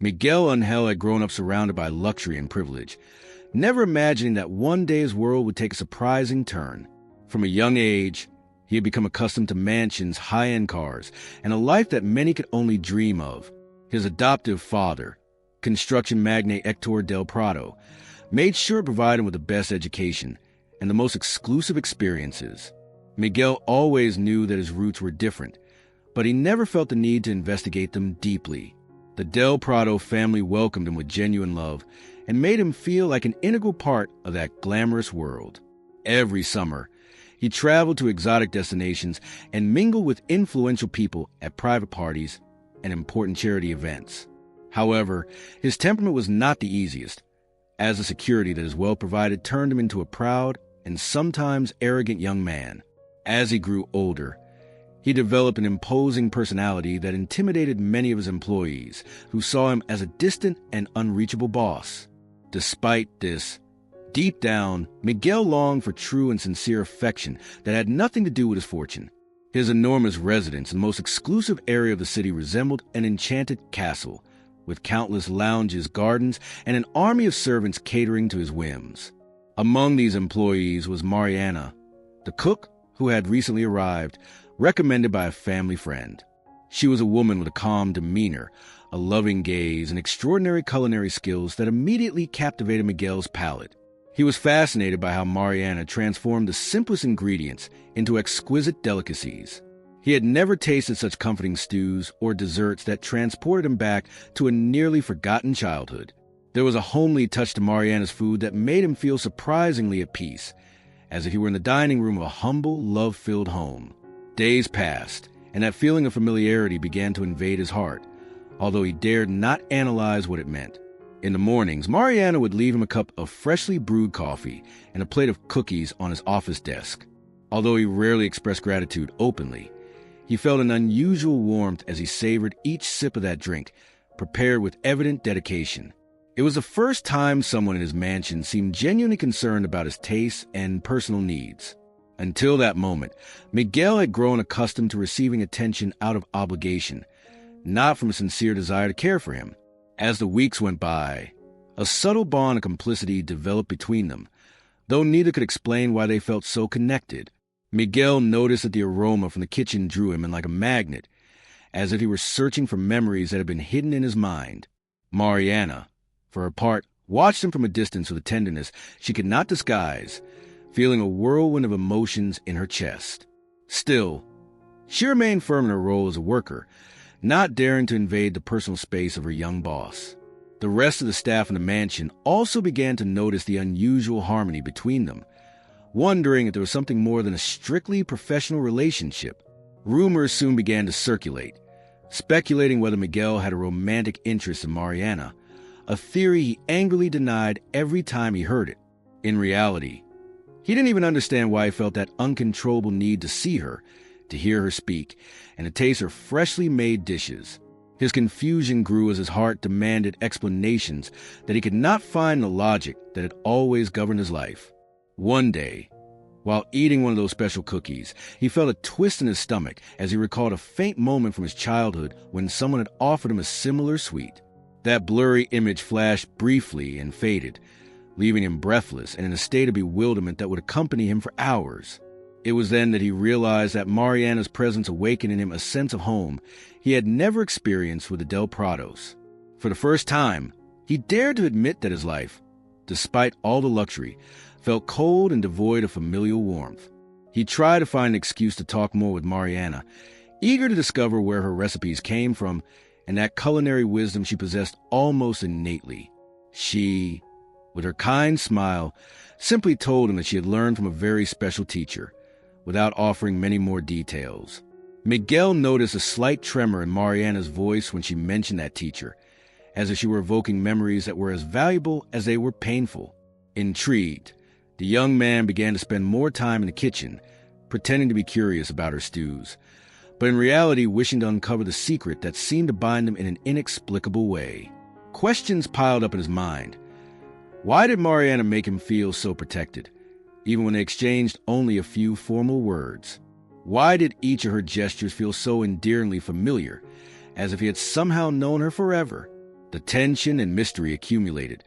Miguel Angel had grown up surrounded by luxury and privilege, never imagining that one day his world would take a surprising turn. From a young age, he had become accustomed to mansions, high-end cars, and a life that many could only dream of. His adoptive father, construction magnate Hector Del Prado, made sure to provide him with the best education and the most exclusive experiences. Miguel always knew that his roots were different, but he never felt the need to investigate them deeply. The Del Prado family welcomed him with genuine love and made him feel like an integral part of that glamorous world. Every summer, he traveled to exotic destinations and mingled with influential people at private parties and important charity events. However, his temperament was not the easiest, as the security that is well provided turned him into a proud and sometimes arrogant young man. As he grew older, he developed an imposing personality that intimidated many of his employees, who saw him as a distant and unreachable boss. Despite this, deep down, Miguel longed for true and sincere affection that had nothing to do with his fortune. His enormous residence in the most exclusive area of the city resembled an enchanted castle, with countless lounges, gardens, and an army of servants catering to his whims. Among these employees was Mariana, the cook who had recently arrived, recommended by a family friend. She was a woman with a calm demeanor, a loving gaze, and extraordinary culinary skills that immediately captivated Miguel's palate. He was fascinated by how Mariana transformed the simplest ingredients into exquisite delicacies. He had never tasted such comforting stews or desserts that transported him back to a nearly forgotten childhood. There was a homely touch to Mariana's food that made him feel surprisingly at peace, as if he were in the dining room of a humble, love-filled home. Days passed, and that feeling of familiarity began to invade his heart, although he dared not analyze what it meant. In the mornings, Mariana would leave him a cup of freshly brewed coffee and a plate of cookies on his office desk. Although he rarely expressed gratitude openly, he felt an unusual warmth as he savored each sip of that drink, prepared with evident dedication. It was the first time someone in his mansion seemed genuinely concerned about his tastes and personal needs. Until that moment, Miguel had grown accustomed to receiving attention out of obligation, not from a sincere desire to care for him. As the weeks went by, a subtle bond of complicity developed between them, though neither could explain why they felt so connected. Miguel noticed that the aroma from the kitchen drew him in like a magnet, as if he were searching for memories that had been hidden in his mind. Mariana, for her part, watched him from a distance with a tenderness she could not disguise, feeling a whirlwind of emotions in her chest. Still, she remained firm in her role as a worker, not daring to invade the personal space of her young boss. The rest of the staff in the mansion also began to notice the unusual harmony between them, wondering if there was something more than a strictly professional relationship. Rumors soon began to circulate, speculating whether Miguel had a romantic interest in Mariana, a theory he angrily denied every time he heard it. In reality, he didn't even understand why he felt that uncontrollable need to see her, to hear her speak, and to taste her freshly made dishes. His confusion grew as his heart demanded explanations that he could not find the logic that had always governed his life. One day, while eating one of those special cookies, he felt a twist in his stomach as he recalled a faint moment from his childhood when someone had offered him a similar sweet. That blurry image flashed briefly and faded, leaving him breathless and in a state of bewilderment that would accompany him for hours. It was then that he realized that Mariana's presence awakened in him a sense of home he had never experienced with the Del Prados. For the first time, he dared to admit that his life, despite all the luxury, felt cold and devoid of familial warmth. He tried to find an excuse to talk more with Mariana, eager to discover where her recipes came from and that culinary wisdom she possessed almost innately. She, with her kind smile, simply told him that she had learned from a very special teacher, without offering many more details. Miguel noticed a slight tremor in Mariana's voice when she mentioned that teacher, as if she were evoking memories that were as valuable as they were painful. Intrigued, the young man began to spend more time in the kitchen, pretending to be curious about her stews, but in reality wishing to uncover the secret that seemed to bind them in an inexplicable way. Questions piled up in his mind. Why did Mariana make him feel so protected, even when they exchanged only a few formal words? Why did each of her gestures feel so endearingly familiar, as if he had somehow known her forever? The tension and mystery accumulated,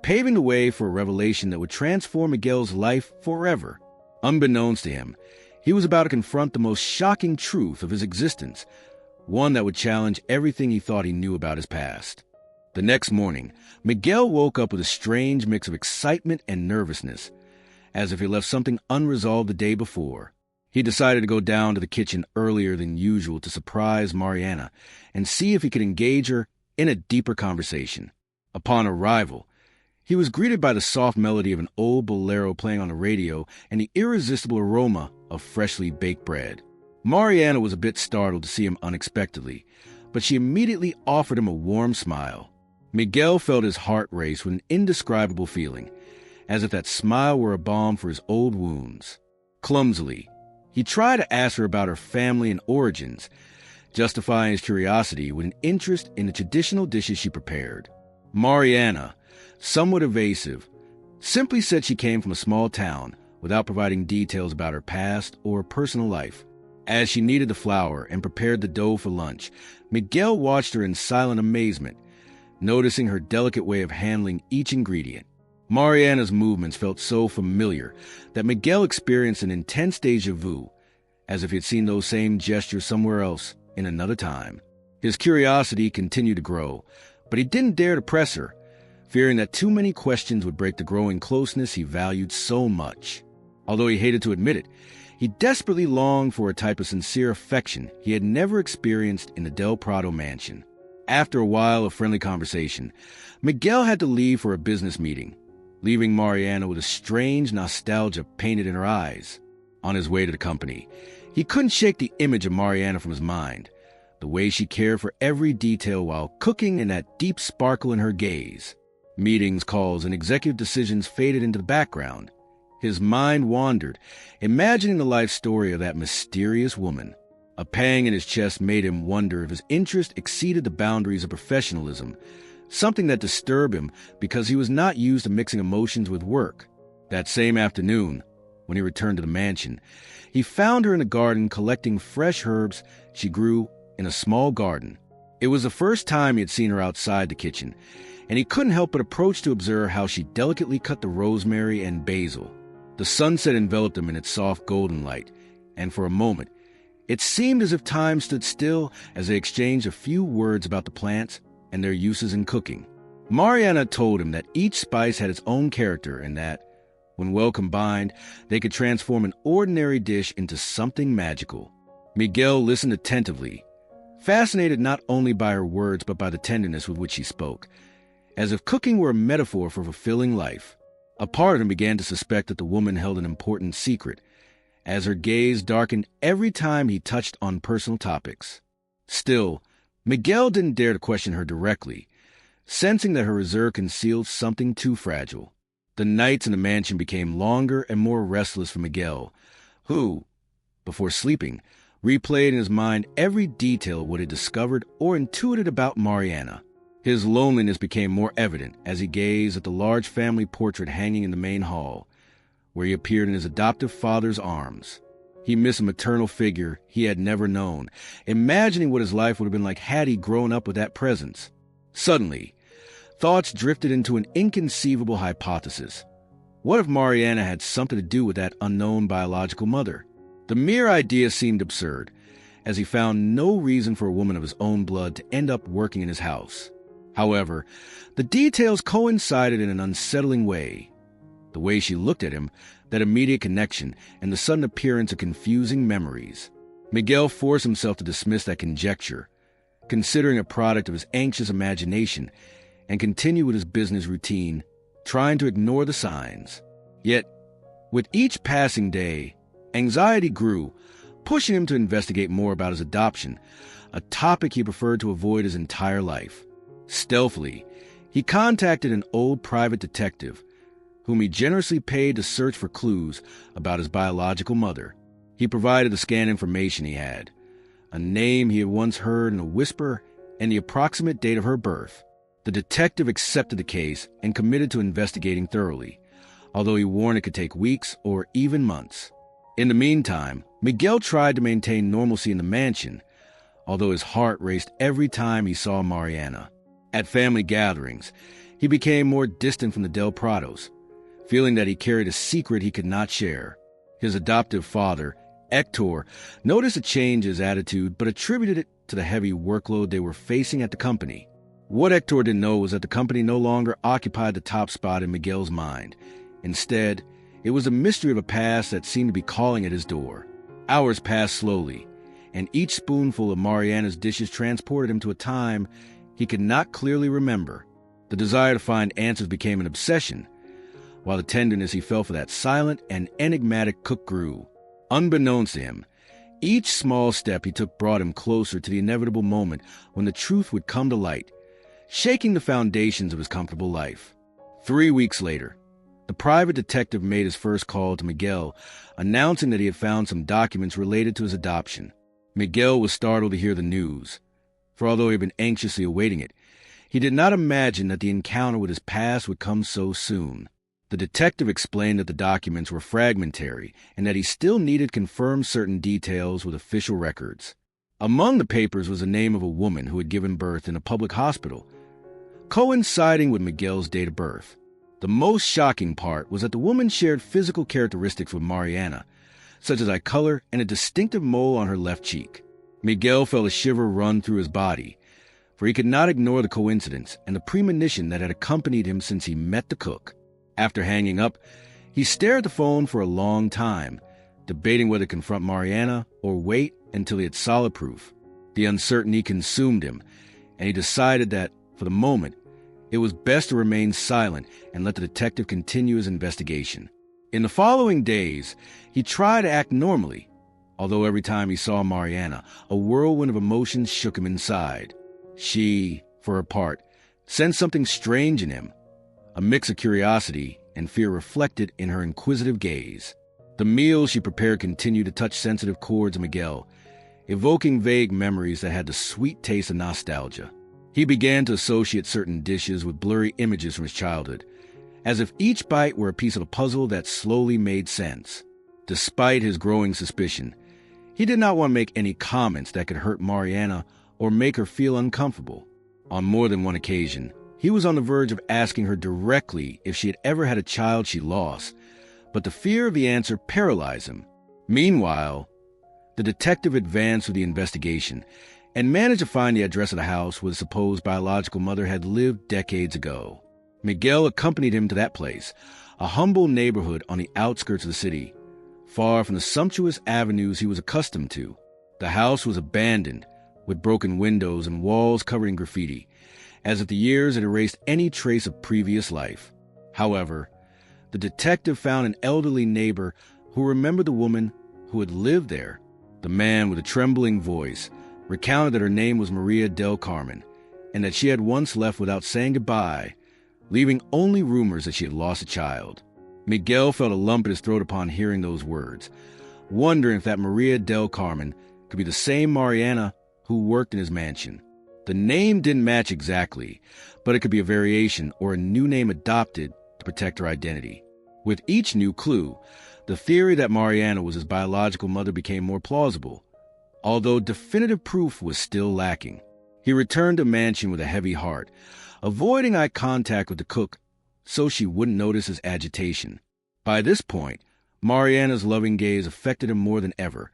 paving the way for a revelation that would transform Miguel's life forever. Unbeknownst to him, he was about to confront the most shocking truth of his existence, one that would challenge everything he thought he knew about his past. The next morning, Miguel woke up with a strange mix of excitement and nervousness, as if he left something unresolved the day before. He decided to go down to the kitchen earlier than usual to surprise Mariana and see if he could engage her in a deeper conversation. Upon arrival, he was greeted by the soft melody of an old bolero playing on the radio and the irresistible aroma of freshly baked bread. Mariana was a bit startled to see him unexpectedly, but she immediately offered him a warm smile. Miguel felt his heart race with an indescribable feeling, as if that smile were a balm for his old wounds. Clumsily, he tried to ask her about her family and origins, justifying his curiosity with an interest in the traditional dishes she prepared. Mariana, somewhat evasive, simply said she came from a small town without providing details about her past or personal life. As she kneaded the flour and prepared the dough for lunch, Miguel watched her in silent amazement, noticing her delicate way of handling each ingredient. Mariana's movements felt so familiar that Miguel experienced an intense déjà vu, as if he had seen those same gestures somewhere else in another time. His curiosity continued to grow, but he didn't dare to press her, fearing that too many questions would break the growing closeness he valued so much. Although he hated to admit it, he desperately longed for a type of sincere affection he had never experienced in the Del Prado mansion. After a while of friendly conversation, Miguel had to leave for a business meeting, leaving Mariana with a strange nostalgia painted in her eyes. On his way to the company, he couldn't shake the image of Mariana from his mind, the way she cared for every detail while cooking and that deep sparkle in her gaze. Meetings, calls, and executive decisions faded into the background. His mind wandered, imagining the life story of that mysterious woman. A pang in his chest made him wonder if his interest exceeded the boundaries of professionalism, something that disturbed him because he was not used to mixing emotions with work. That same afternoon, when he returned to the mansion, he found her in the garden collecting fresh herbs she grew in a small garden. It was the first time he had seen her outside the kitchen, and he couldn't help but approach to observe how she delicately cut the rosemary and basil. The sunset enveloped them in its soft golden light, and for a moment, it seemed as if time stood still as they exchanged a few words about the plants and their uses in cooking. Mariana told him that each spice had its own character and that, when well combined, they could transform an ordinary dish into something magical. Miguel listened attentively, fascinated not only by her words but by the tenderness with which she spoke, as if cooking were a metaphor for fulfilling life. A part of him began to suspect that the woman held an important secret, as her gaze darkened every time he touched on personal topics. Still, Miguel didn't dare to question her directly, sensing that her reserve concealed something too fragile. The nights in the mansion became longer and more restless for Miguel, who, before sleeping, replayed in his mind every detail of what he discovered or intuited about Mariana. His loneliness became more evident as he gazed at the large family portrait hanging in the main hall, where he appeared in his adoptive father's arms. He missed a maternal figure he had never known, imagining what his life would have been like had he grown up with that presence. Suddenly, thoughts drifted into an inconceivable hypothesis. What if Mariana had something to do with that unknown biological mother? The mere idea seemed absurd, as he found no reason for a woman of his own blood to end up working in his house. However, the details coincided in an unsettling way. The way she looked at him, that immediate connection, and the sudden appearance of confusing memories. Miguel forced himself to dismiss that conjecture, considering a product of his anxious imagination, and continue with his business routine, trying to ignore the signs. Yet, with each passing day, anxiety grew, pushing him to investigate more about his adoption, a topic he preferred to avoid his entire life. Stealthily, he contacted an old private detective, whom he generously paid to search for clues about his biological mother. He provided the scant information he had, a name he had once heard in a whisper, and the approximate date of her birth. The detective accepted the case and committed to investigating thoroughly, although he warned it could take weeks or even months. In the meantime, Miguel tried to maintain normalcy in the mansion, although his heart raced every time he saw Mariana. At family gatherings, he became more distant from the Del Prados, feeling that he carried a secret he could not share. His adoptive father, Hector, noticed a change in his attitude but attributed it to the heavy workload they were facing at the company. What Hector didn't know was that the company no longer occupied the top spot in Miguel's mind. Instead, it was a mystery of a past that seemed to be calling at his door. Hours passed slowly, and each spoonful of Mariana's dishes transported him to a time he could not clearly remember. The desire to find answers became an obsession, while the tenderness he felt for that silent and enigmatic cook grew. Unbeknownst to him, each small step he took brought him closer to the inevitable moment when the truth would come to light, shaking the foundations of his comfortable life. 3 weeks later, the private detective made his first call to Miguel, announcing that he had found some documents related to his adoption. Miguel was startled to hear the news, for although he had been anxiously awaiting it, he did not imagine that the encounter with his past would come so soon. The detective explained that the documents were fragmentary and that he still needed to confirm certain details with official records. Among the papers was the name of a woman who had given birth in a public hospital, coinciding with Miguel's date of birth. The most shocking part was that the woman shared physical characteristics with Mariana, such as eye color and a distinctive mole on her left cheek. Miguel felt a shiver run through his body, for he could not ignore the coincidence and the premonition that had accompanied him since he met the cook. After hanging up, he stared at the phone for a long time, debating whether to confront Mariana or wait until he had solid proof. The uncertainty consumed him, and he decided that, for the moment, it was best to remain silent and let the detective continue his investigation. In the following days, he tried to act normally, although every time he saw Mariana, a whirlwind of emotions shook him inside. She, for her part, sensed something strange in him, a mix of curiosity and fear reflected in her inquisitive gaze. The meals she prepared continued to touch sensitive chords of Miguel, evoking vague memories that had the sweet taste of nostalgia. He began to associate certain dishes with blurry images from his childhood, as if each bite were a piece of a puzzle that slowly made sense. Despite his growing suspicion, he did not want to make any comments that could hurt Mariana or make her feel uncomfortable. On more than one occasion, he was on the verge of asking her directly if she had ever had a child she lost, but the fear of the answer paralyzed him. Meanwhile, the detective advanced with the investigation and managed to find the address of the house where the supposed biological mother had lived decades ago. Miguel accompanied him to that place, a humble neighborhood on the outskirts of the city, far from the sumptuous avenues he was accustomed to. The house was abandoned, with broken windows and walls covered in graffiti, as if the years had erased any trace of previous life. However, the detective found an elderly neighbor who remembered the woman who had lived there. The man, with a trembling voice, recounted that her name was Maria del Carmen, and that she had once left without saying goodbye, leaving only rumors that she had lost a child. Miguel felt a lump in his throat upon hearing those words, wondering if that Maria del Carmen could be the same Mariana who worked in his mansion. The name didn't match exactly, but it could be a variation or a new name adopted to protect her identity. With each new clue, the theory that Mariana was his biological mother became more plausible, although definitive proof was still lacking. He returned to mansion with a heavy heart, avoiding eye contact with the cook so she wouldn't notice his agitation. By this point, Mariana's loving gaze affected him more than ever,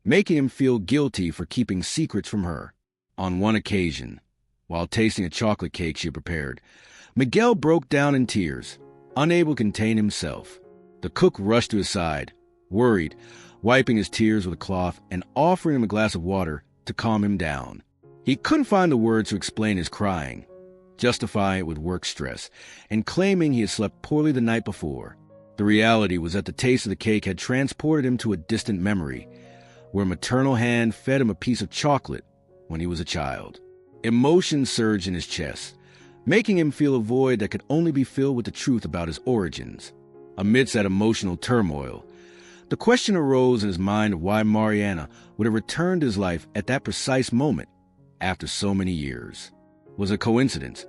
making him feel guilty for keeping secrets from her. On one occasion, while tasting a chocolate cake she had prepared, Miguel broke down in tears, unable to contain himself. The cook rushed to his side, worried, wiping his tears with a cloth and offering him a glass of water to calm him down. He couldn't find the words to explain his crying, justifying it with work stress, and claiming he had slept poorly the night before. The reality was that the taste of the cake had transported him to a distant memory, where a maternal hand fed him a piece of chocolate when he was a child. Emotion surged in his chest, making him feel a void that could only be filled with the truth about his origins. Amidst that emotional turmoil, the question arose in his mind of why Mariana would have returned to his life at that precise moment after so many years. Was it coincidence,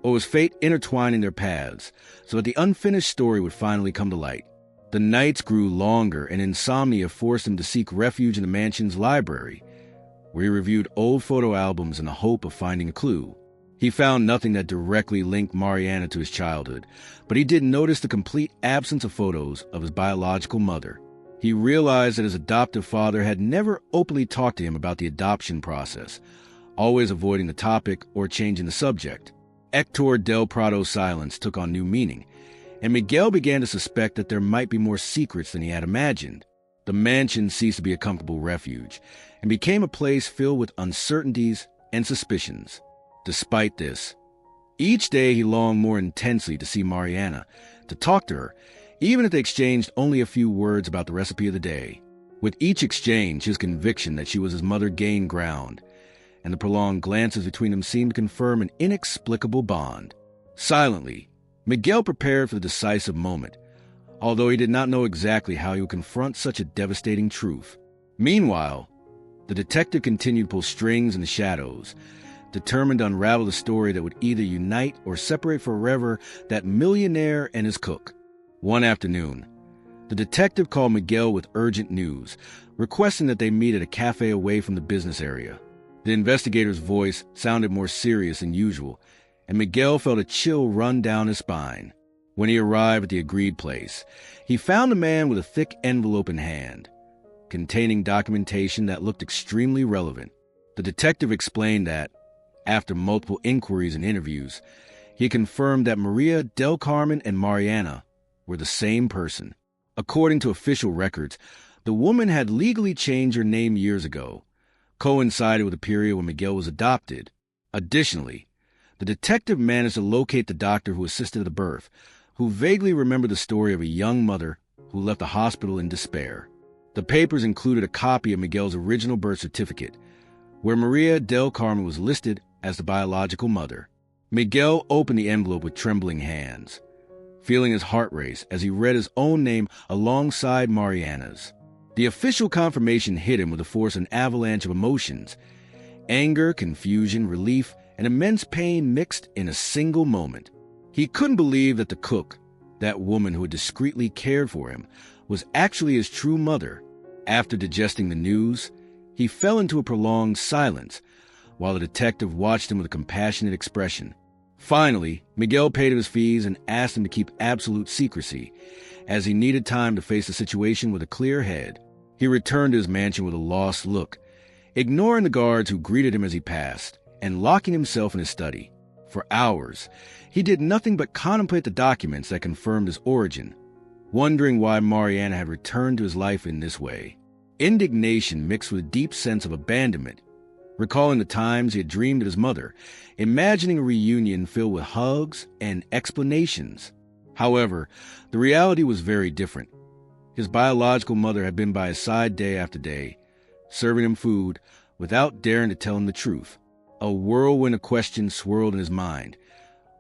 or was fate intertwining their paths so that the unfinished story would finally come to light? The nights grew longer, and insomnia forced him to seek refuge in the mansion's library, where he reviewed old photo albums in the hope of finding a clue. He found nothing that directly linked Mariana to his childhood, but he did notice the complete absence of photos of his biological mother. He realized that his adoptive father had never openly talked to him about the adoption process, always avoiding the topic or changing the subject. Hector del Prado's silence took on new meaning, and Miguel began to suspect that there might be more secrets than he had imagined. The mansion ceased to be a comfortable refuge and became a place filled with uncertainties and suspicions. Despite this, each day he longed more intensely to see Mariana, to talk to her, even if they exchanged only a few words about the recipe of the day. With each exchange, his conviction that she was his mother gained ground, and the prolonged glances between them seemed to confirm an inexplicable bond. Silently, Miguel prepared for the decisive moment, although he did not know exactly how he would confront such a devastating truth. Meanwhile, the detective continued to pull strings in the shadows, determined to unravel the story that would either unite or separate forever that millionaire and his cook. One afternoon, the detective called Miguel with urgent news, requesting that they meet at a cafe away from the business area. The investigator's voice sounded more serious than usual, and Miguel felt a chill run down his spine. When he arrived at the agreed place, he found a man with a thick envelope in hand, containing documentation that looked extremely relevant. The detective explained that, after multiple inquiries and interviews, he confirmed that Maria del Carmen and Mariana were the same person. According to official records, the woman had legally changed her name years ago, coincided with the period when Miguel was adopted. Additionally, the detective managed to locate the doctor who assisted at the birth, who vaguely remembered the story of a young mother who left the hospital in despair. The papers included a copy of Miguel's original birth certificate, where Maria del Carmen was listed as the biological mother. Miguel opened the envelope with trembling hands, feeling his heart race as he read his own name alongside Mariana's. The official confirmation hit him with the force of an avalanche of emotions: anger, confusion, relief, and immense pain mixed in a single moment. He couldn't believe that the cook, that woman who had discreetly cared for him, was actually his true mother. After digesting the news, he fell into a prolonged silence, while the detective watched him with a compassionate expression. Finally, Miguel paid him his fees and asked him to keep absolute secrecy, as he needed time to face the situation with a clear head. He returned to his mansion with a lost look, ignoring the guards who greeted him as he passed, and locking himself in his study. For hours, he did nothing but contemplate the documents that confirmed his origin, wondering why Mariana had returned to his life in this way. Indignation mixed with a deep sense of abandonment, recalling the times he had dreamed of his mother, imagining a reunion filled with hugs and explanations. However, the reality was very different. His biological mother had been by his side day after day, serving him food without daring to tell him the truth. A whirlwind of questions swirled in his mind.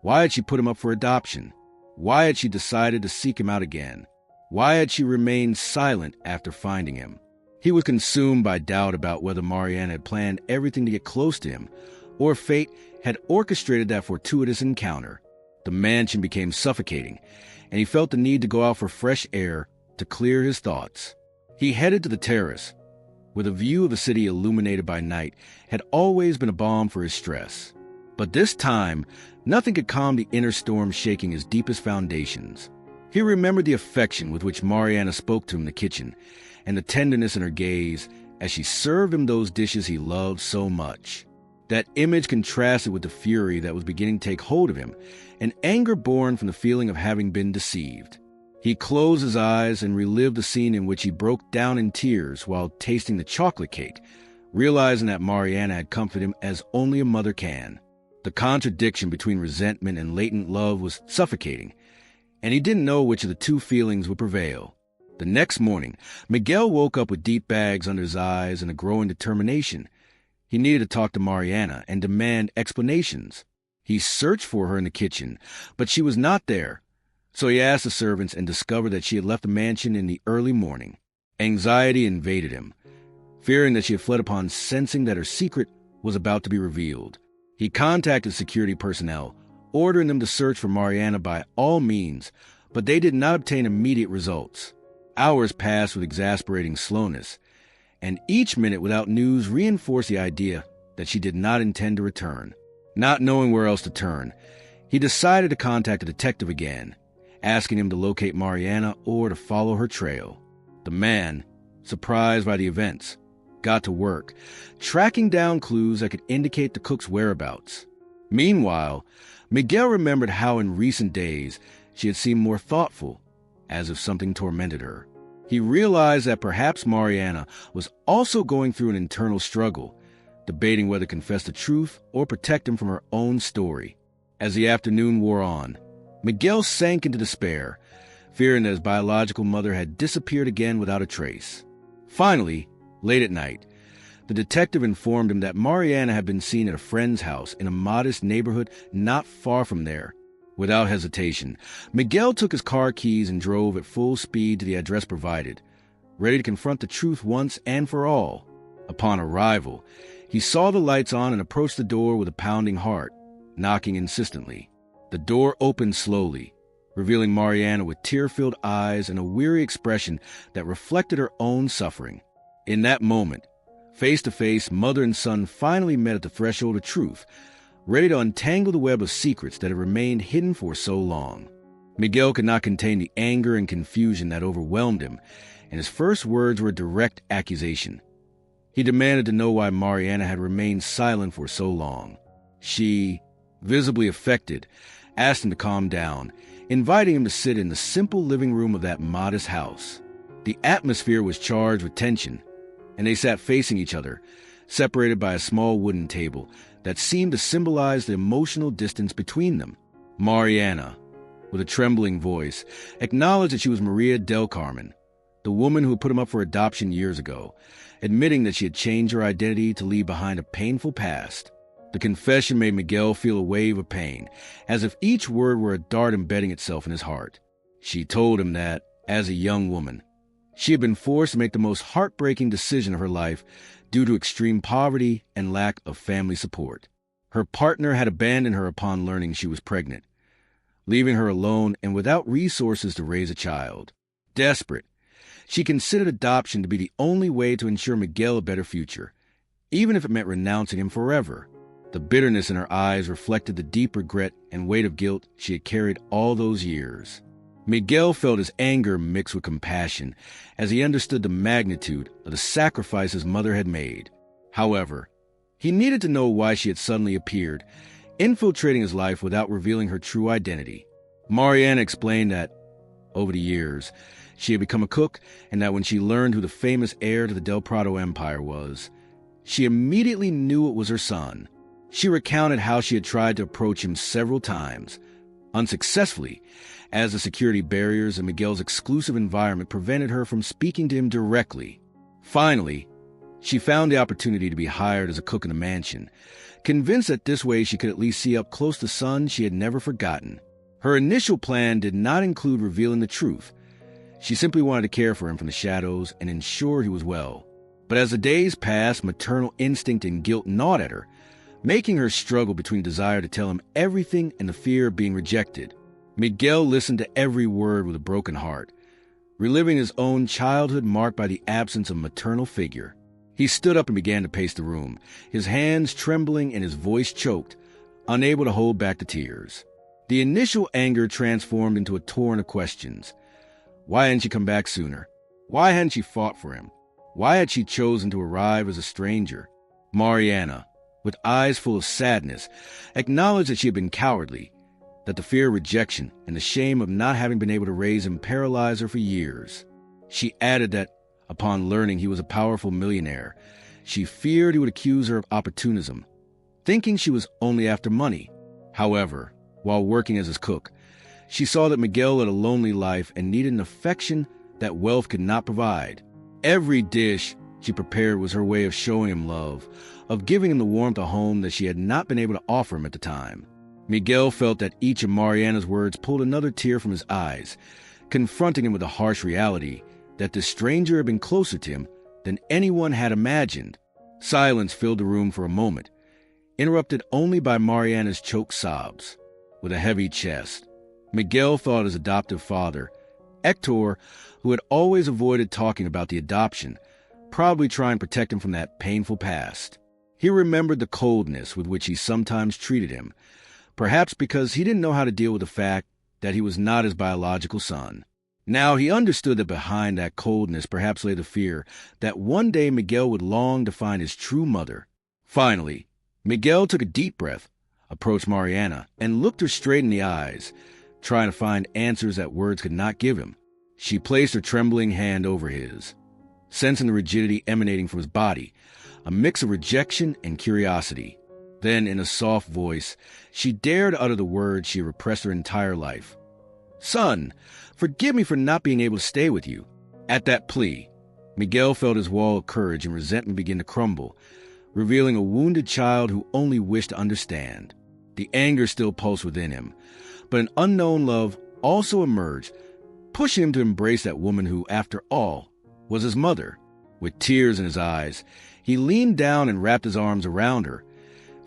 Why had she put him up for adoption? Why had she decided to seek him out again? Why had she remained silent after finding him? He was consumed by doubt about whether Mariana had planned everything to get close to him, or fate had orchestrated that fortuitous encounter. The mansion became suffocating, and he felt the need to go out for fresh air to clear his thoughts. He headed to the terrace, where the view of the city illuminated by night had always been a balm for his stress. But this time, nothing could calm the inner storm shaking his deepest foundations. He remembered the affection with which Mariana spoke to him in the kitchen, and the tenderness in her gaze as she served him those dishes he loved so much. That image contrasted with the fury that was beginning to take hold of him, an anger born from the feeling of having been deceived. He closed his eyes and relived the scene in which he broke down in tears while tasting the chocolate cake, realizing that Mariana had comforted him as only a mother can. The contradiction between resentment and latent love was suffocating, and he didn't know which of the two feelings would prevail. The next morning, Miguel woke up with deep bags under his eyes and a growing determination. He needed to talk to Mariana and demand explanations. He searched for her in the kitchen, but she was not there, so he asked the servants and discovered that she had left the mansion in the early morning. Anxiety invaded him, fearing that she had fled upon sensing that her secret was about to be revealed. He contacted security personnel, ordering them to search for Mariana by all means, but they did not obtain immediate results. Hours passed with exasperating slowness, and each minute without news reinforced the idea that she did not intend to return. Not knowing where else to turn, he decided to contact a detective again, asking him to locate Mariana or to follow her trail. The man, surprised by the events, got to work, tracking down clues that could indicate the cook's whereabouts. Meanwhile, Miguel remembered how in recent days she had seemed more thoughtful, as if something tormented her. He realized that perhaps Mariana was also going through an internal struggle, debating whether to confess the truth or protect him from her own story. As the afternoon wore on, Miguel sank into despair, fearing that his biological mother had disappeared again without a trace. Finally, late at night, the detective informed him that Mariana had been seen at a friend's house in a modest neighborhood not far from there. Without hesitation, Miguel took his car keys and drove at full speed to the address provided, ready to confront the truth once and for all. Upon arrival, he saw the lights on and approached the door with a pounding heart, knocking insistently. The door opened slowly, revealing Mariana with tear-filled eyes and a weary expression that reflected her own suffering. In that moment, face to face, mother and son finally met at the threshold of truth, ready to untangle the web of secrets that had remained hidden for so long. Miguel could not contain the anger and confusion that overwhelmed him, and his first words were a direct accusation. He demanded to know why Mariana had remained silent for so long. She, visibly affected, asked him to calm down, inviting him to sit in the simple living room of that modest house. The atmosphere was charged with tension, and they sat facing each other, separated by a small wooden table that seemed to symbolize the emotional distance between them. Mariana, with a trembling voice, acknowledged that she was Maria del Carmen, the woman who had put him up for adoption years ago, admitting that she had changed her identity to leave behind a painful past. The confession made Miguel feel a wave of pain, as if each word were a dart embedding itself in his heart. She told him that, as a young woman, she had been forced to make the most heartbreaking decision of her life due to extreme poverty and lack of family support. Her partner had abandoned her upon learning she was pregnant, leaving her alone and without resources to raise a child. Desperate, she considered adoption to be the only way to ensure Miguel a better future, even if it meant renouncing him forever. The bitterness in her eyes reflected the deep regret and weight of guilt she had carried all those years. Miguel felt his anger mixed with compassion as he understood the magnitude of the sacrifice his mother had made. However, he needed to know why she had suddenly appeared, infiltrating his life without revealing her true identity. Mariana explained that, over the years, she had become a cook, and that when she learned who the famous heir to the Del Prado Empire was, she immediately knew it was her son. She recounted how she had tried to approach him several times, unsuccessfully, as the security barriers in Miguel's exclusive environment prevented her from speaking to him directly. Finally, she found the opportunity to be hired as a cook in the mansion, convinced that this way she could at least see up close the son she had never forgotten. Her initial plan did not include revealing the truth. She simply wanted to care for him from the shadows and ensure he was well. But as the days passed, maternal instinct and guilt gnawed at her, making her struggle between desire to tell him everything and the fear of being rejected. Miguel listened to every word with a broken heart, reliving his own childhood marked by the absence of a maternal figure. He stood up and began to pace the room, his hands trembling and his voice choked, unable to hold back the tears. The initial anger transformed into a torrent of questions. Why hadn't she come back sooner? Why hadn't she fought for him? Why had she chosen to arrive as a stranger? Mariana, with eyes full of sadness, acknowledged that she had been cowardly, that the fear of rejection and the shame of not having been able to raise him paralyzed her for years. She added that, upon learning he was a powerful millionaire, she feared he would accuse her of opportunism, thinking she was only after money. However, while working as his cook, she saw that Miguel led a lonely life and needed an affection that wealth could not provide. Every dish she prepared was her way of showing him love, of giving him the warmth of home that she had not been able to offer him at the time. Miguel felt that each of Mariana's words pulled another tear from his eyes, confronting him with the harsh reality that the stranger had been closer to him than anyone had imagined. Silence filled the room for a moment, interrupted only by Mariana's choked sobs. With a heavy chest, Miguel thought of his adoptive father, Hector, who had always avoided talking about the adoption, probably trying to protect him from that painful past. He remembered the coldness with which he sometimes treated him, perhaps because he didn't know how to deal with the fact that he was not his biological son. Now he understood that behind that coldness perhaps lay the fear that one day Miguel would long to find his true mother. Finally, Miguel took a deep breath, approached Mariana, and looked her straight in the eyes, trying to find answers that words could not give him. She placed her trembling hand over his, sensing the rigidity emanating from his body, a mix of rejection and curiosity. Then, in a soft voice, she dared utter the words she had repressed her entire life. "Son, forgive me for not being able to stay with you." At that plea, Miguel felt his wall of courage and resentment begin to crumble, revealing a wounded child who only wished to understand. The anger still pulsed within him, but an unknown love also emerged, pushing him to embrace that woman who, after all, was his mother. With tears in his eyes, he leaned down and wrapped his arms around her,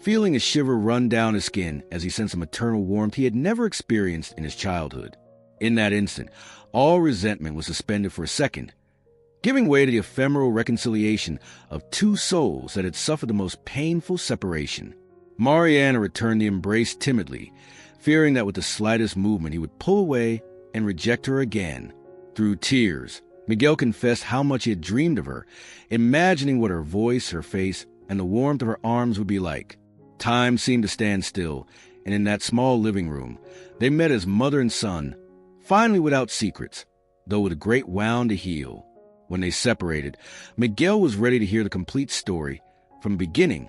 feeling a shiver run down his skin as he sensed a maternal warmth he had never experienced in his childhood. In that instant, all resentment was suspended for a second, giving way to the ephemeral reconciliation of two souls that had suffered the most painful separation. Mariana returned the embrace timidly, fearing that with the slightest movement he would pull away and reject her again. Through tears, Miguel confessed how much he had dreamed of her, imagining what her voice, her face, and the warmth of her arms would be like. Time seemed to stand still, and in that small living room, they met as mother and son, finally without secrets, though with a great wound to heal. When they separated, Miguel was ready to hear the complete story, from the beginning,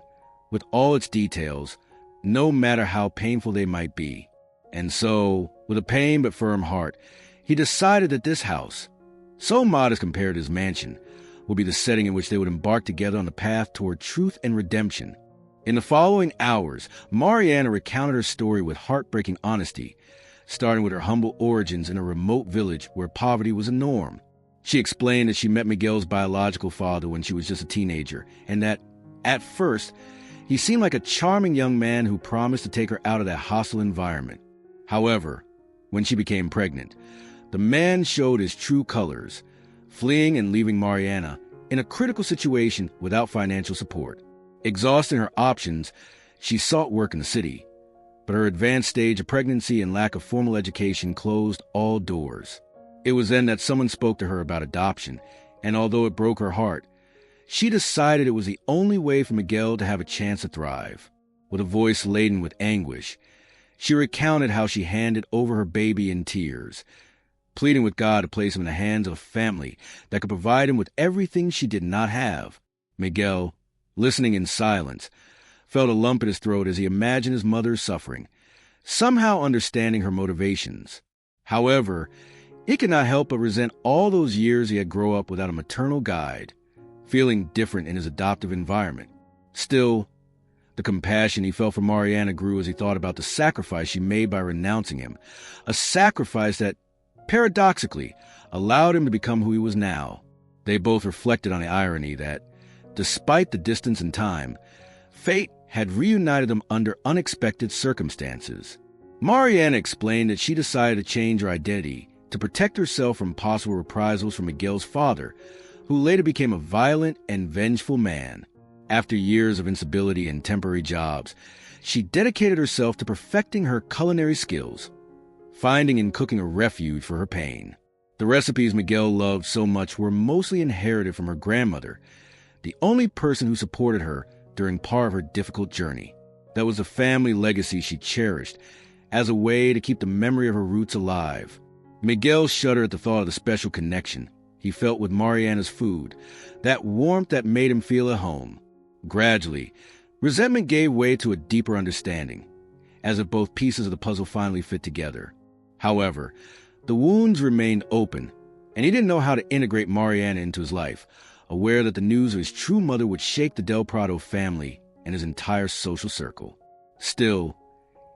with all its details, no matter how painful they might be. And so, with a pain but firm heart, he decided that this house, so modest compared to his mansion, would be the setting in which they would embark together on the path toward truth and redemption. In the following hours, Mariana recounted her story with heartbreaking honesty, starting with her humble origins in a remote village where poverty was a norm. She explained that she met Miguel's biological father when she was just a teenager, and that, at first, he seemed like a charming young man who promised to take her out of that hostile environment. However, when she became pregnant, the man showed his true colors, fleeing and leaving Mariana in a critical situation without financial support. Exhausting her options, she sought work in the city, but her advanced stage of pregnancy and lack of formal education closed all doors. It was then that someone spoke to her about adoption, and although it broke her heart, she decided it was the only way for Miguel to have a chance to thrive. With a voice laden with anguish, she recounted how she handed over her baby in tears, pleading with God to place him in the hands of a family that could provide him with everything she did not have. Miguel, listening in silence, felt a lump in his throat as he imagined his mother's suffering, somehow understanding her motivations. However, he could not help but resent all those years he had grown up without a maternal guide, feeling different in his adoptive environment. Still, the compassion he felt for Mariana grew as he thought about the sacrifice she made by renouncing him, a sacrifice that, paradoxically, allowed him to become who he was now. They both reflected on the irony that, despite the distance and time, fate had reunited them under unexpected circumstances. Mariana explained that she decided to change her identity to protect herself from possible reprisals from Miguel's father, who later became a violent and vengeful man. After years of instability and temporary jobs, she dedicated herself to perfecting her culinary skills, finding in cooking a refuge for her pain. The recipes Miguel loved so much were mostly inherited from her grandmother, the only person who supported her during part of her difficult journey. That was a family legacy she cherished, as a way to keep the memory of her roots alive. Miguel shuddered at the thought of the special connection he felt with Mariana's food, that warmth that made him feel at home. Gradually, resentment gave way to a deeper understanding, as if both pieces of the puzzle finally fit together. However, the wounds remained open, and he didn't know how to integrate Mariana into his life, aware that the news of his true mother would shake the Del Prado family and his entire social circle. Still,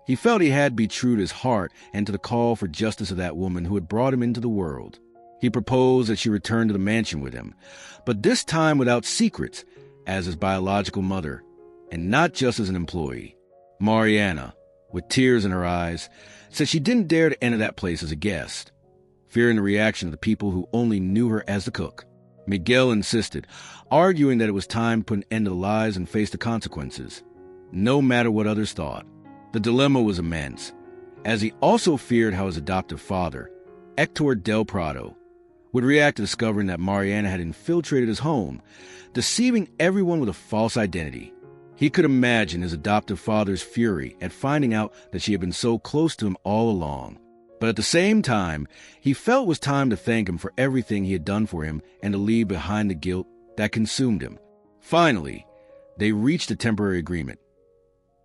he felt he had to be true to his heart and to the call for justice of that woman who had brought him into the world. He proposed that she return to the mansion with him, but this time without secrets, as his biological mother, and not just as an employee. Mariana, with tears in her eyes, said she didn't dare to enter that place as a guest, fearing the reaction of the people who only knew her as the cook. Miguel insisted, arguing that it was time to put an end to the lies and face the consequences, no matter what others thought. The dilemma was immense, as he also feared how his adoptive father, Hector Del Prado, would react to discovering that Mariana had infiltrated his home, deceiving everyone with a false identity. He could imagine his adoptive father's fury at finding out that she had been so close to him all along. But at the same time, he felt it was time to thank him for everything he had done for him and to leave behind the guilt that consumed him. Finally, they reached a temporary agreement.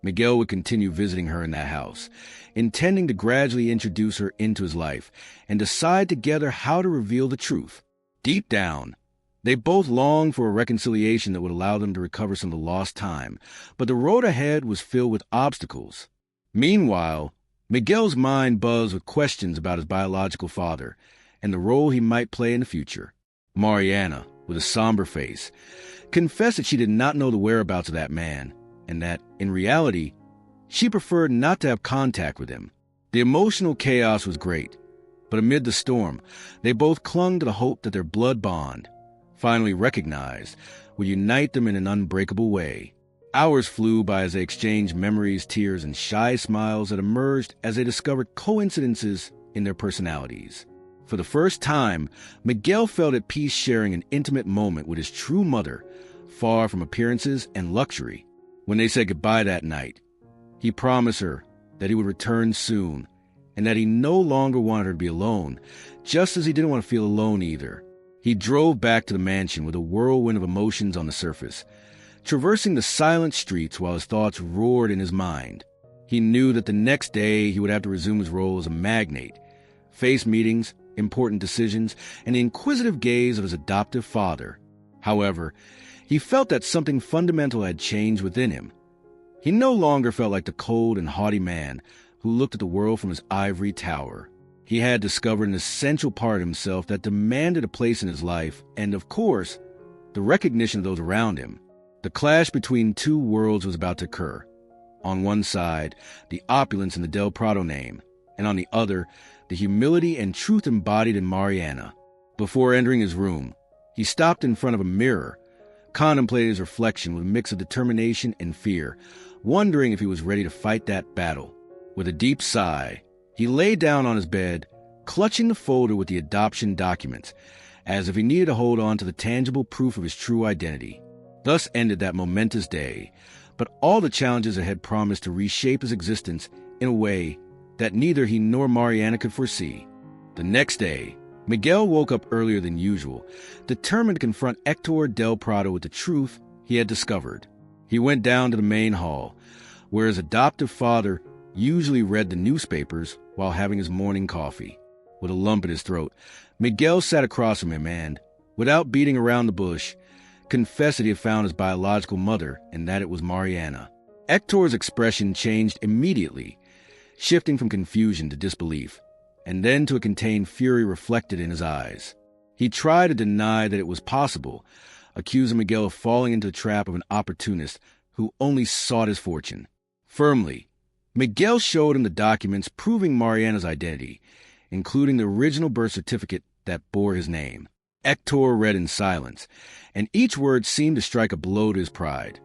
Miguel would continue visiting her in that house, intending to gradually introduce her into his life and decide together how to reveal the truth. Deep down, they both longed for a reconciliation that would allow them to recover some of the lost time, but the road ahead was filled with obstacles. Meanwhile, Miguel's mind buzzed with questions about his biological father and the role he might play in the future. Mariana, with a somber face, confessed that she did not know the whereabouts of that man, and that, in reality, she preferred not to have contact with him. The emotional chaos was great, but amid the storm, they both clung to the hope that their blood bond, finally recognized, would unite them in an unbreakable way. Hours flew by as they exchanged memories, tears, and shy smiles that emerged as they discovered coincidences in their personalities. For the first time, Miguel felt at peace sharing an intimate moment with his true mother, far from appearances and luxury. When they said goodbye that night, he promised her that he would return soon and that he no longer wanted her to be alone, just as he didn't want to feel alone either. He drove back to the mansion with a whirlwind of emotions on the surface, traversing the silent streets while his thoughts roared in his mind. He knew that the next day he would have to resume his role as a magnate, face meetings, important decisions, and the inquisitive gaze of his adoptive father. However, he felt that something fundamental had changed within him. He no longer felt like the cold and haughty man who looked at the world from his ivory tower. He had discovered an essential part of himself that demanded a place in his life and, of course, the recognition of those around him. The clash between two worlds was about to occur. On one side, the opulence in the Del Prado name, and on the other, the humility and truth embodied in Mariana. Before entering his room, he stopped in front of a mirror, contemplated his reflection with a mix of determination and fear, wondering if he was ready to fight that battle. With a deep sigh, he lay down on his bed, clutching the folder with the adoption documents, as if he needed to hold on to the tangible proof of his true identity. Thus ended that momentous day, but all the challenges ahead promised to reshape his existence in a way that neither he nor Mariana could foresee. The next day, Miguel woke up earlier than usual, determined to confront Hector Del Prado with the truth he had discovered. He went down to the main hall, where his adoptive father usually read the newspapers while having his morning coffee. With a lump in his throat, Miguel sat across from him and, without beating around the bush, confessed that he had found his biological mother and that it was Mariana. Hector's expression changed immediately, shifting from confusion to disbelief, and then to a contained fury reflected in his eyes. He tried to deny that it was possible, accusing Miguel of falling into the trap of an opportunist who only sought his fortune. Firmly, Miguel showed him the documents proving Mariana's identity, including the original birth certificate that bore his name. Hector read in silence, and each word seemed to strike a blow to his pride,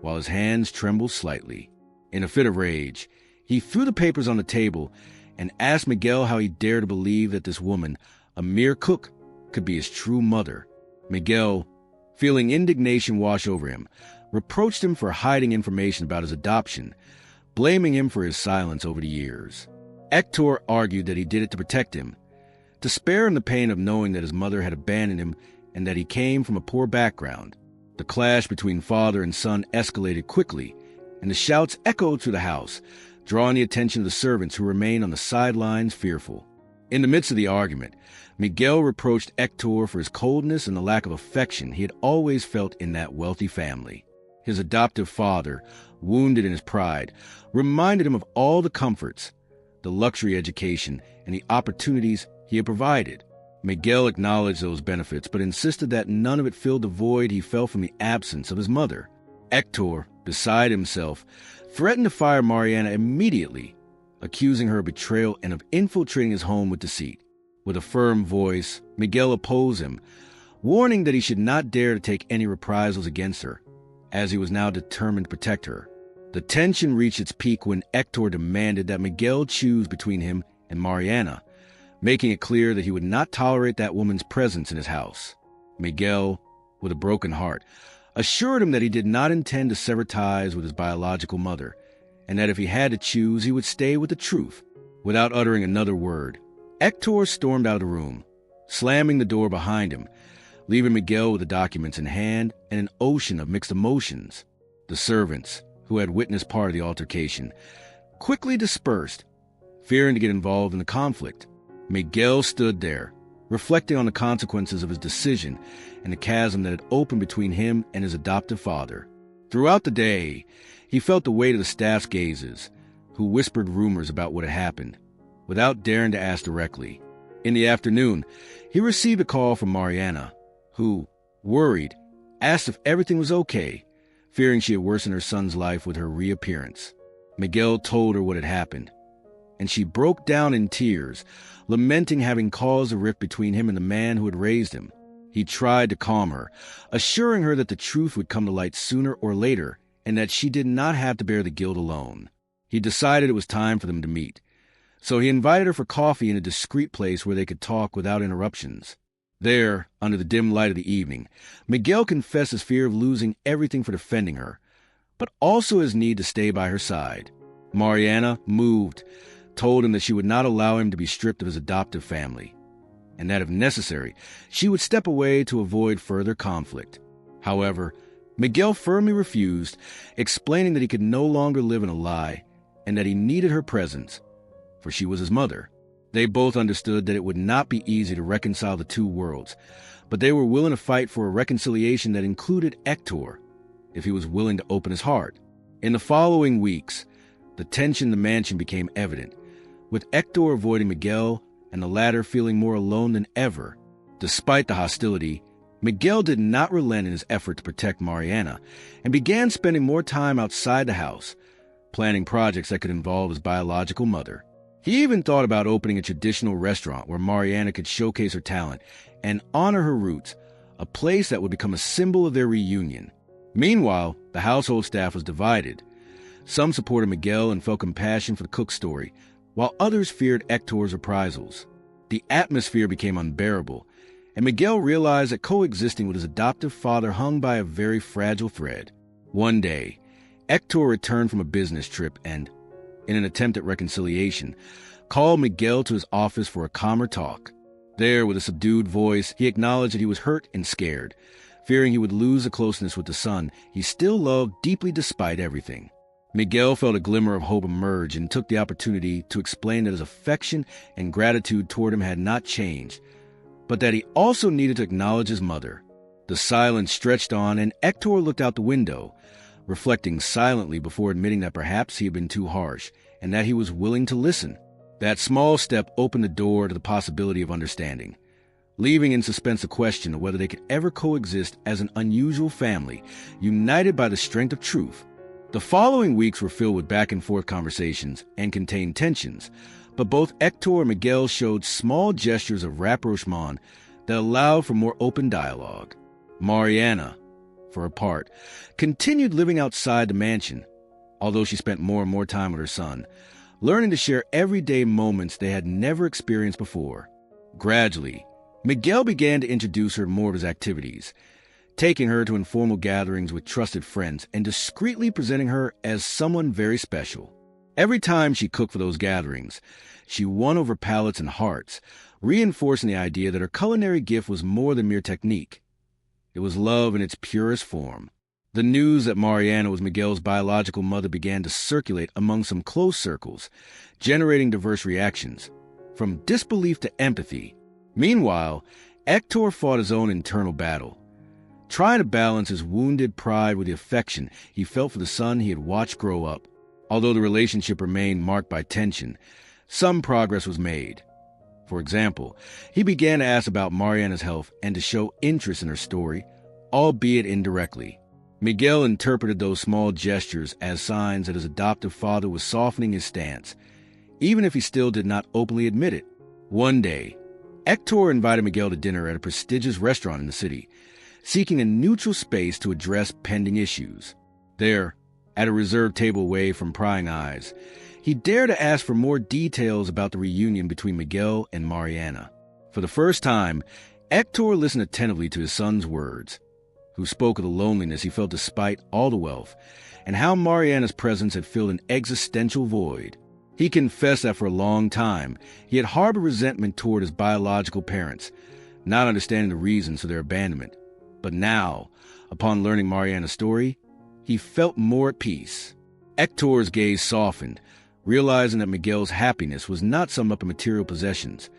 while his hands trembled slightly. In a fit of rage, he threw the papers on the table and asked Miguel how he dared to believe that this woman, a mere cook, could be his true mother. Miguel, feeling indignation wash over him, reproached him for hiding information about his adoption, blaming him for his silence over the years. Hector argued that he did it to protect him, to spare him the pain of knowing that his mother had abandoned him and that he came from a poor background. The clash between father and son escalated quickly, and the shouts echoed through the house, drawing the attention of the servants who remained on the sidelines fearful. In the midst of the argument, Miguel reproached Hector for his coldness and the lack of affection he had always felt in that wealthy family. His adoptive father, wounded in his pride, reminded him of all the comforts, the luxury education, and the opportunities he had provided. Miguel acknowledged those benefits, but insisted that none of it filled the void he felt from the absence of his mother. Hector, beside himself, threatened to fire Mariana immediately, accusing her of betrayal and of infiltrating his home with deceit. With a firm voice, Miguel opposed him, warning that he should not dare to take any reprisals against her, as he was now determined to protect her. The tension reached its peak when Hector demanded that Miguel choose between him and Mariana, making it clear that he would not tolerate that woman's presence in his house. Miguel, with a broken heart, assured him that he did not intend to sever ties with his biological mother, and that if he had to choose, he would stay with the truth. Without uttering another word, Hector stormed out of the room, slamming the door behind him, leaving Miguel with the documents in hand and an ocean of mixed emotions. The servants, who had witnessed part of the altercation, quickly dispersed, fearing to get involved in the conflict. Miguel stood there, reflecting on the consequences of his decision and the chasm that had opened between him and his adoptive father. Throughout the day, he felt the weight of the staff's gazes, who whispered rumors about what had happened, without daring to ask directly. In the afternoon, he received a call from Mariana, who, worried, asked if everything was okay, fearing she had worsened her son's life with her reappearance. Miguel told her what had happened, and she broke down in tears, lamenting having caused a rift between him and the man who had raised him. He tried to calm her, assuring her that the truth would come to light sooner or later, and that she did not have to bear the guilt alone. He decided it was time for them to meet, so he invited her for coffee in a discreet place where they could talk without interruptions. There, under the dim light of the evening, Miguel confessed his fear of losing everything for defending her, but also his need to stay by her side. Mariana, moved, told him that she would not allow him to be stripped of his adoptive family, and that if necessary, she would step away to avoid further conflict. However, Miguel firmly refused, explaining that he could no longer live in a lie and that he needed her presence, for she was his mother. They both understood that it would not be easy to reconcile the two worlds, but they were willing to fight for a reconciliation that included Hector, if he was willing to open his heart. In the following weeks, the tension in the mansion became evident, with Hector avoiding Miguel and the latter feeling more alone than ever. Despite the hostility, Miguel did not relent in his effort to protect Mariana and began spending more time outside the house, planning projects that could involve his biological mother. He even thought about opening a traditional restaurant where Mariana could showcase her talent and honor her roots, a place that would become a symbol of their reunion. Meanwhile, the household staff was divided. Some supported Miguel and felt compassion for the cook's story, while others feared Hector's reprisals. The atmosphere became unbearable, and Miguel realized that coexisting with his adoptive father hung by a very fragile thread. One day, Hector returned from a business trip and, in an attempt at reconciliation, called Miguel to his office for a calmer talk. There, with a subdued voice, he acknowledged that he was hurt and scared, fearing he would lose the closeness with the son he still loved deeply despite everything. Miguel felt a glimmer of hope emerge and took the opportunity to explain that his affection and gratitude toward him had not changed, but that he also needed to acknowledge his mother. The silence stretched on, and Hector looked out the window, reflecting silently before admitting that perhaps he had been too harsh, and that he was willing to listen. That small step opened the door to the possibility of understanding, leaving in suspense the question of whether they could ever coexist as an unusual family, united by the strength of truth. The following weeks were filled with back-and-forth conversations and contained tensions, but both Hector and Miguel showed small gestures of rapprochement that allowed for more open dialogue. Mariana, for her part, continued living outside the mansion, although she spent more and more time with her son, learning to share everyday moments they had never experienced before. Gradually, Miguel began to introduce her to more of his activities, taking her to informal gatherings with trusted friends and discreetly presenting her as someone very special. Every time she cooked for those gatherings, she won over palates and hearts, reinforcing the idea that her culinary gift was more than mere technique. It was love in its purest form. The news that Mariana was Miguel's biological mother began to circulate among some close circles, generating diverse reactions, from disbelief to empathy. Meanwhile, Hector fought his own internal battle, trying to balance his wounded pride with the affection he felt for the son he had watched grow up. Although the relationship remained marked by tension, some progress was made. For example, he began to ask about Mariana's health and to show interest in her story, albeit indirectly. Miguel interpreted those small gestures as signs that his adoptive father was softening his stance, even if he still did not openly admit it. One day, Hector invited Miguel to dinner at a prestigious restaurant in the city, seeking a neutral space to address pending issues. There, at a reserved table away from prying eyes, he dared to ask for more details about the reunion between Miguel and Mariana. For the first time, Hector listened attentively to his son's words, who spoke of the loneliness he felt despite all the wealth, and how Mariana's presence had filled an existential void. He confessed that for a long time he had harbored resentment toward his biological parents, not understanding the reasons for their abandonment. But now, upon learning Mariana's story, he felt more at peace. Hector's gaze softened, realizing that Miguel's happiness was not summed up in material possessions,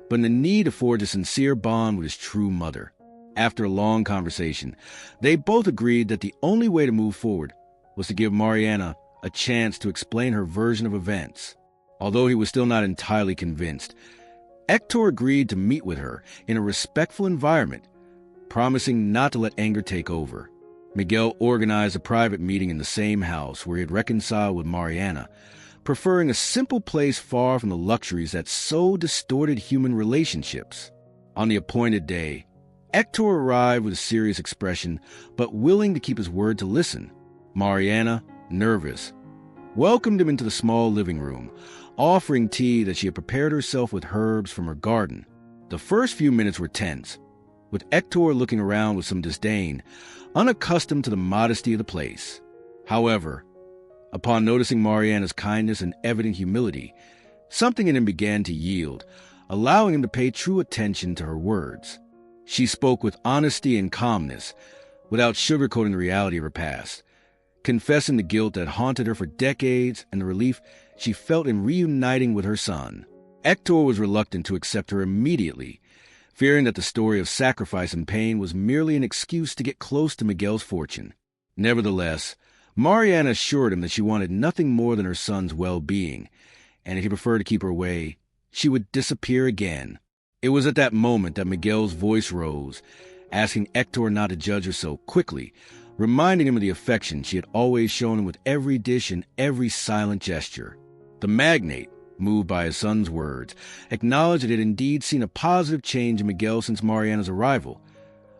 but in the need to forge a sincere bond with his true mother. After a long conversation, they both agreed that the only way to move forward was to give Mariana a chance to explain her version of events. Although he was still not entirely convinced, Hector agreed to meet with her in a respectful environment, promising not to let anger take over. Miguel organized a private meeting in the same house where he had reconciled with Mariana, preferring a simple place far from the luxuries that so distorted human relationships. On the appointed day, Hector arrived with a serious expression, but willing to keep his word to listen. Mariana, nervous, welcomed him into the small living room, offering tea that she had prepared herself with herbs from her garden. The first few minutes were tense, with Hector looking around with some disdain, unaccustomed to the modesty of the place. However, upon noticing Mariana's kindness and evident humility, something in him began to yield, allowing him to pay true attention to her words. She spoke with honesty and calmness, without sugarcoating the reality of her past, confessing the guilt that haunted her for decades and the relief she felt in reuniting with her son. Hector was reluctant to accept her immediately, fearing that the story of sacrifice and pain was merely an excuse to get close to Miguel's fortune. Nevertheless, Mariana assured him that she wanted nothing more than her son's well-being, and if he preferred to keep her away, she would disappear again. It was at that moment that Miguel's voice rose, asking Hector not to judge her so quickly, reminding him of the affection she had always shown him with every dish and every silent gesture. The magnate, moved by his son's words, acknowledged that he had indeed seen a positive change in Miguel since Mariana's arrival,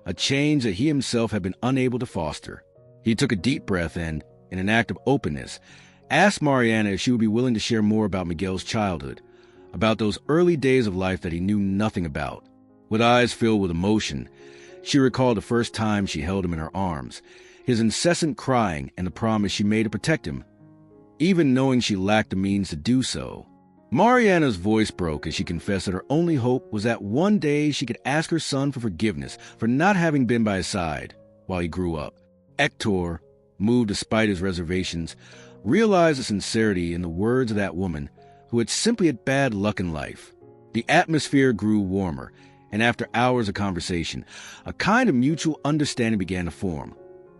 a change that he himself had been unable to foster. He took a deep breath and, in an act of openness, asked Mariana if she would be willing to share more about Miguel's childhood, about those early days of life that he knew nothing about. With eyes filled with emotion, she recalled the first time she held him in her arms, his incessant crying and the promise she made to protect him, even knowing she lacked the means to do so. Mariana's voice broke as she confessed that her only hope was that one day she could ask her son for forgiveness for not having been by his side while he grew up. Hector, moved despite his reservations, realized the sincerity in the words of that woman who had simply had bad luck in life. The atmosphere grew warmer, and after hours of conversation, a kind of mutual understanding began to form,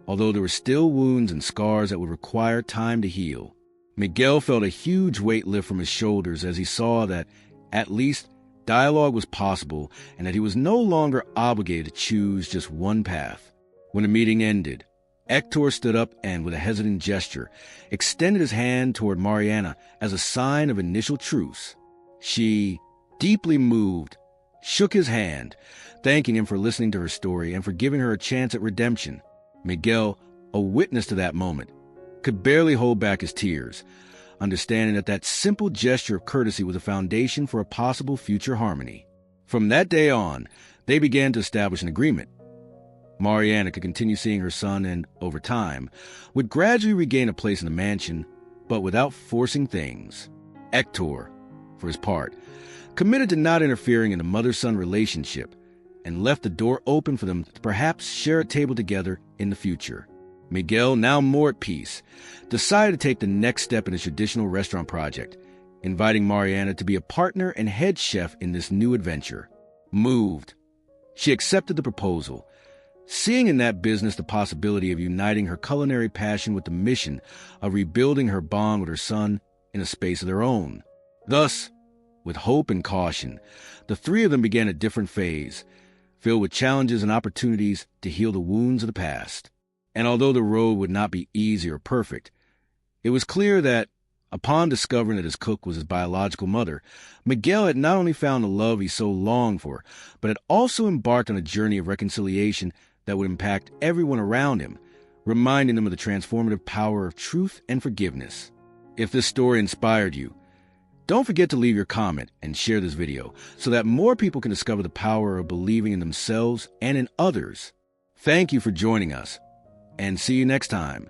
although there were still wounds and scars that would require time to heal. Miguel felt a huge weight lift from his shoulders as he saw that, at least, dialogue was possible and that he was no longer obligated to choose just one path. When the meeting ended, Hector stood up and, with a hesitant gesture, extended his hand toward Mariana as a sign of initial truce. She, deeply moved, shook his hand, thanking him for listening to her story and for giving her a chance at redemption. Miguel, a witness to that moment, could barely hold back his tears, understanding that that simple gesture of courtesy was a foundation for a possible future harmony. From that day on, they began to establish an agreement. Mariana could continue seeing her son and, over time, would gradually regain a place in the mansion, but without forcing things. Hector, for his part, committed to not interfering in the mother-son relationship and left the door open for them to perhaps share a table together in the future. Miguel, now more at peace, decided to take the next step in his traditional restaurant project, inviting Mariana to be a partner and head chef in this new adventure. Moved, she accepted the proposal, seeing in that business the possibility of uniting her culinary passion with the mission of rebuilding her bond with her son in a space of their own. Thus, with hope and caution, the three of them began a different phase, filled with challenges and opportunities to heal the wounds of the past. And although the road would not be easy or perfect, it was clear that, Upon discovering that his cook was his biological mother, Miguel had not only found the love he so longed for, but had also embarked on a journey of reconciliation that would impact everyone around him, reminding them of the transformative power of truth and forgiveness. If this story inspired you, don't forget to leave your comment and share this video so that more people can discover the power of believing in themselves and in others. Thank you for joining us, and see you next time.